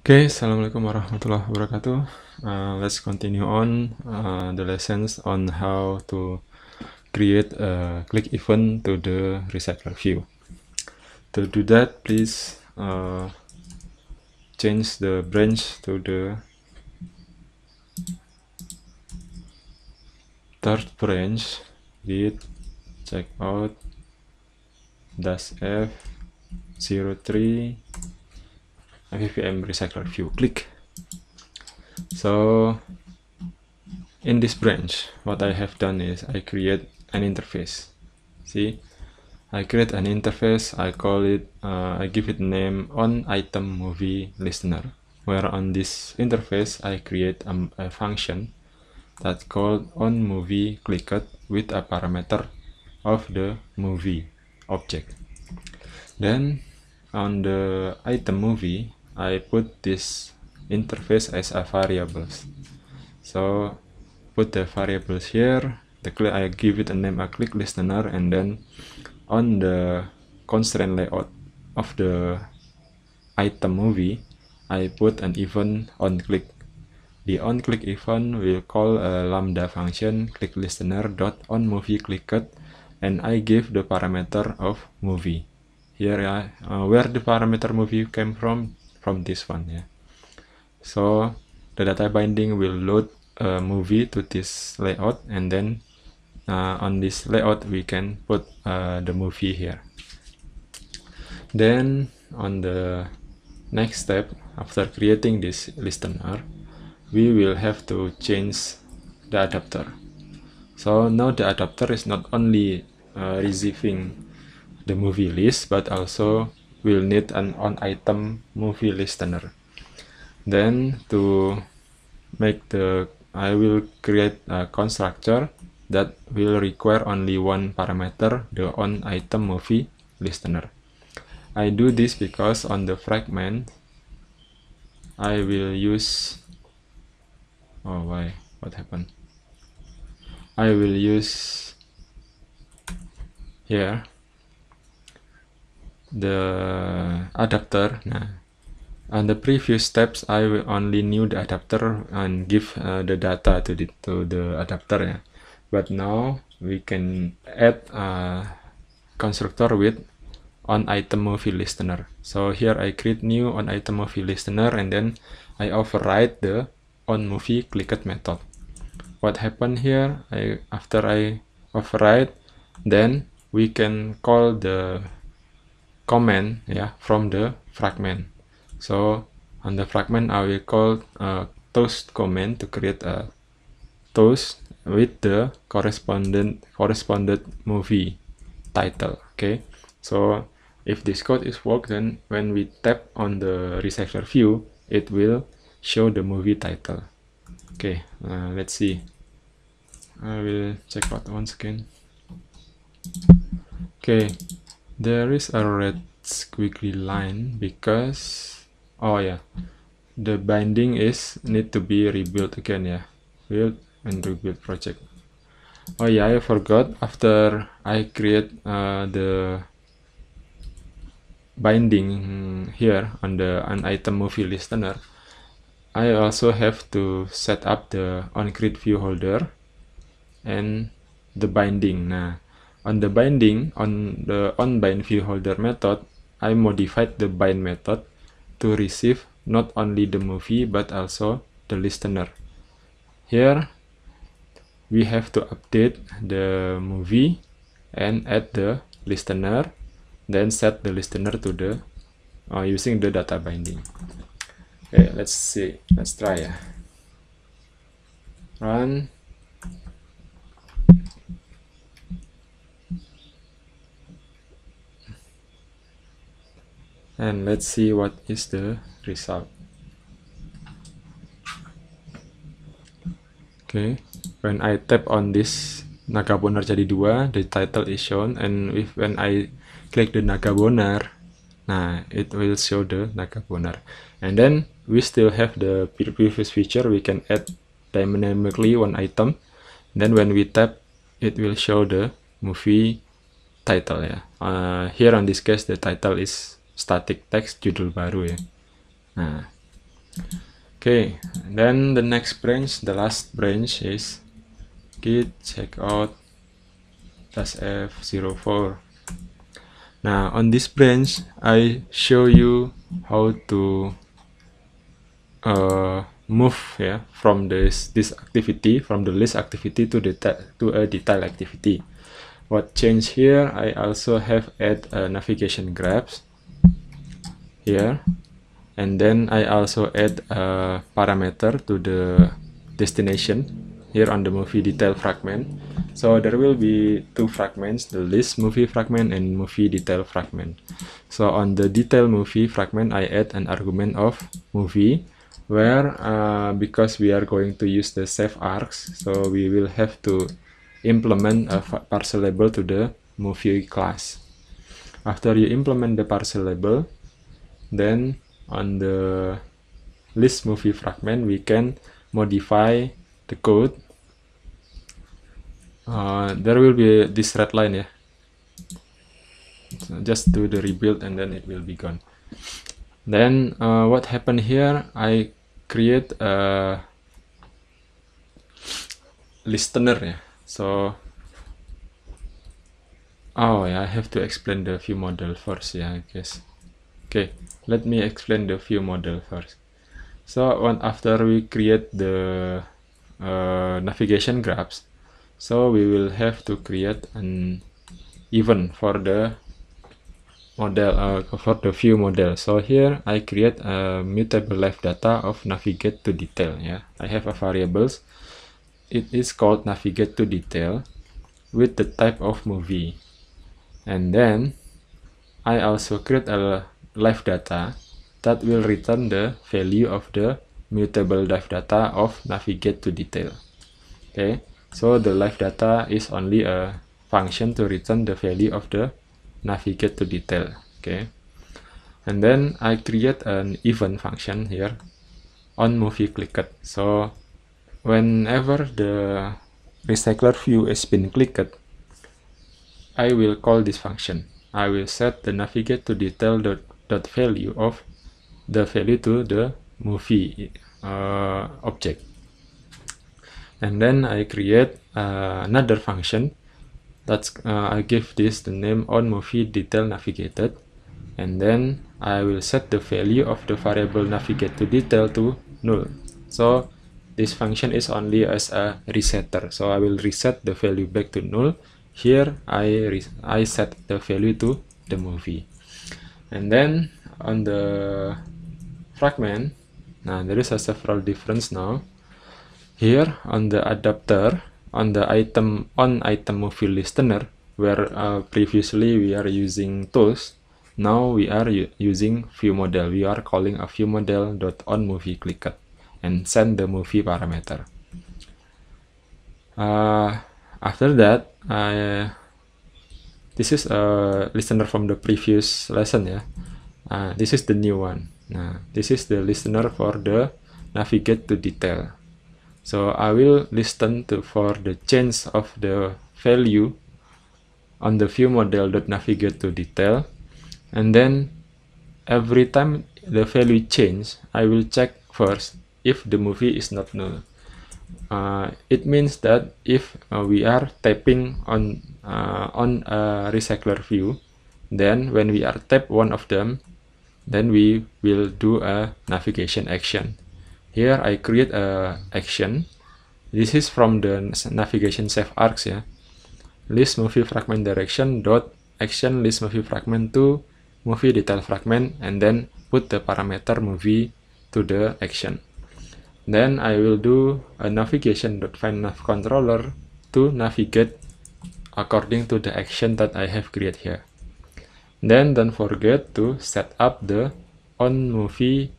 Okay, Assalamualaikum warahmatullahi wabarakatuh. Let's continue on the lessons on how to create a click event to the recycler view. To do that, please change the branch to the third branch with checkout -f03 FVM recycler view. Click. So in this branch, what I have done is I create an interface. See, I create an interface. I call it, I give it name on item movie listener, where on this interface I create a function that's called on movie clicked with a parameter of the movie object. Then on the item movie, I put this interface as a variables. So put the variables here. I give it a name, a click listener, and then on the constraint layout of the item movie, I put an event on click. The on click event will call a lambda function click listener dot on movie clicked, and I give the parameter of movie. Here, where the parameter movie came from this one, yeah. So the data binding will load a movie to this layout, and then on this layout we can put the movie here. Then on the next step, after creating this listener, we will have to change the adapter. So now the adapter is not only receiving the movie list, but also will need an on item movie listener. Then to make I will create a constructor that will require only one parameter, the on item movie listener. I do this because on the fragment I will use, oh why, what happened? I will use here the adapter. On the previous steps, I will only knew the adapter and give the data to the adapter. Yeah. But now we can add a constructor with on item movie listener. So here I create new on item movie listener, and then I override the on movie clicked method. What happened here? After I override, then we can call the command, yeah, from the fragment. So on the fragment I will call toast command to create a toast with the correspondent movie title. Okay, so if this code is worked, then when we tap on the recycler view, it will show the movie title. Okay, let's see. I will check out once again. Okay, there is a red squiggly line because, oh yeah, the binding is need to be rebuilt again, yeah. Build and rebuild project. Oh yeah, I forgot, after I create the binding here on the on item movie listener, I also have to set up the on create view holder and the binding. Nah, on the binding, on the on bind view holder method, I modified the bind method to receive not only the movie but also the listener. Here we have to update the movie and add the listener, then set the listener to the using the data binding. Okay, let's see, let's try. Run. And let's see what is the result. Okay, when I tap on this naga bonar jadi 2, the title is shown, and when I click the naga bonar, nah, it will show the naga bonar. And then we still have the previous feature, we can add dynamically one item. Then when we tap, it will show the movie title, ya. Here on this case the title is static text judul baru, ya. Nah, Okay, then the next branch, the last branch is git checkout -f04. Now on this branch, I show you how to move from this activity, from the list activity to a detail activity. What changed here? I also have add navigation graphs here, and then I also add a parameter to the destination here on the movie detail fragment. So there will be two fragments, the list movie fragment and movie detail fragment. So on the detail movie fragment, I add an argument of movie, where because we are going to use the save args, so we will have to implement a parser label to the movie class. After you implement the parser label, then on the list movie fragment we can modify the code. There will be this red line, yeah. So just do the rebuild and then it will be gone. Then what happened here, I create a listener, yeah. So I have to explain the view model first, yeah, I guess. Okay, let me explain the view model first. So after we create the navigation graphs, so we will have to create an event for the model, for the view model. So here I create a mutable live data of navigate to detail, yeah. I have a variables. It is called navigate to detail with the type of movie. And then I also create a live data that will return the value of the mutable live data of navigate to detail. Okay, so the live data is only a function to return the value of the navigate to detail. Okay, and then I create an event function here on movie clicked. So whenever the recycler view has been clicked, I will call this function. I will set the navigate to detail dot value of the value to the movie object. And then I create another function that's I give this the name on movie detail navigated, and then I will set the value of the variable navigate to detail to null. So this function is only as a resetter, so I will reset the value back to null. Here I set the value to the movie. And then on the fragment, now there is a several difference now. Here on the adapter, on the item movie listener, where previously we are using tools, now we are using view model. We are calling a view model dot on movie clicked and send the movie parameter. After that, this is a listener from the previous lesson, yeah. This is the new one. This is the listener for the navigate to detail. So I will listen for the change of the value on the view model dot navigate to detail, and then every time the value change, I will check first if the movie is not null. It means that if we are tapping on a recycler view, then when we are tap one of them, then we will do a navigation action. Here I create a action. This is from the navigation save args, yeah. List movie fragment direction dot action list movie fragment to movie detail fragment, and then put the parameter movie to the action. Then I will do a navigation.find nav controller to navigate according to the action that I have created here. Then don't forget to set up the on movie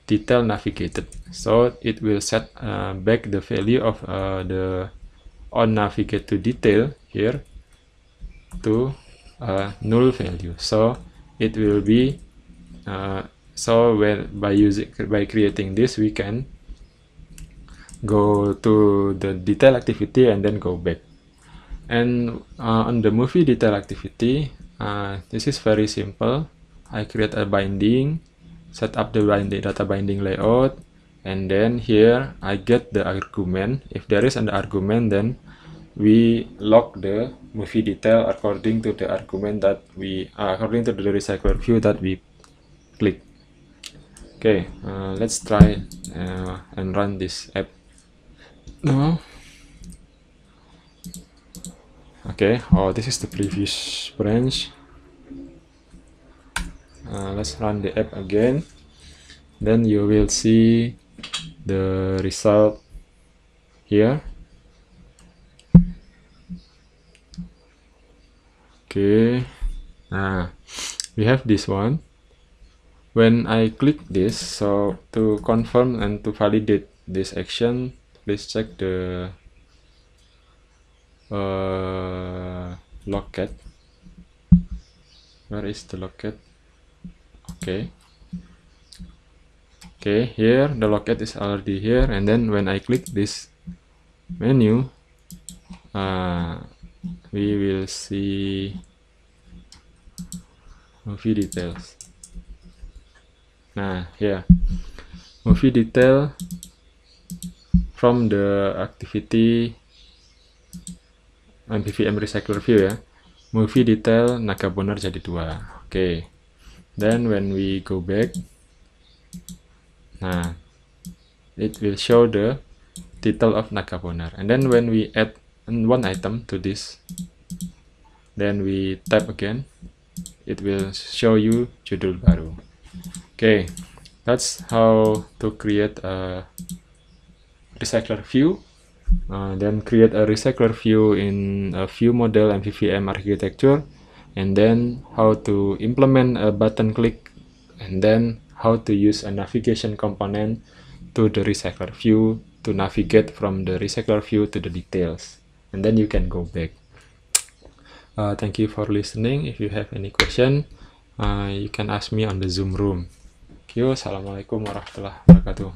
detail navigated, so it will set back the value of the on navigate to detail here to null value. So it will be by creating this, we can go to the detail activity and then go back. And on the movie detail activity, this is very simple. I create a binding, set up the data binding layout, and then here I get the argument. If there is an argument, then we lock the movie detail according to the argument that we according to the recycler view that we click. Okay, let's try and run this app now. Okay, oh, this is the previous branch. Let's run the app again. Then you will see the result here. Okay, we have this one. When I click this, so to confirm and to validate this action, please check the logcat. Where is the logcat? Okay, here the logcat is already here, and then when I click this menu, we will see movie details. Nah, here movie detail from the activity MVVM recycler view ya. Movie detail Nagaboner jadi 2. Okay. Then when we go back, nah, it will show the title of Nagaboner. And then when we add one item to this, then we tap again, it will show you judul baru. Okay, that's how to create a recycler view. Then create a recycler view in a view model MVVM architecture, and then how to implement a button click, and then how to use a navigation component to the recycler view to navigate from the recycler view to the details, and then you can go back. Thank you for listening. If you have any question, you can ask me on the Zoom room. Thank you. Assalamualaikum warahmatullahi wabarakatuh.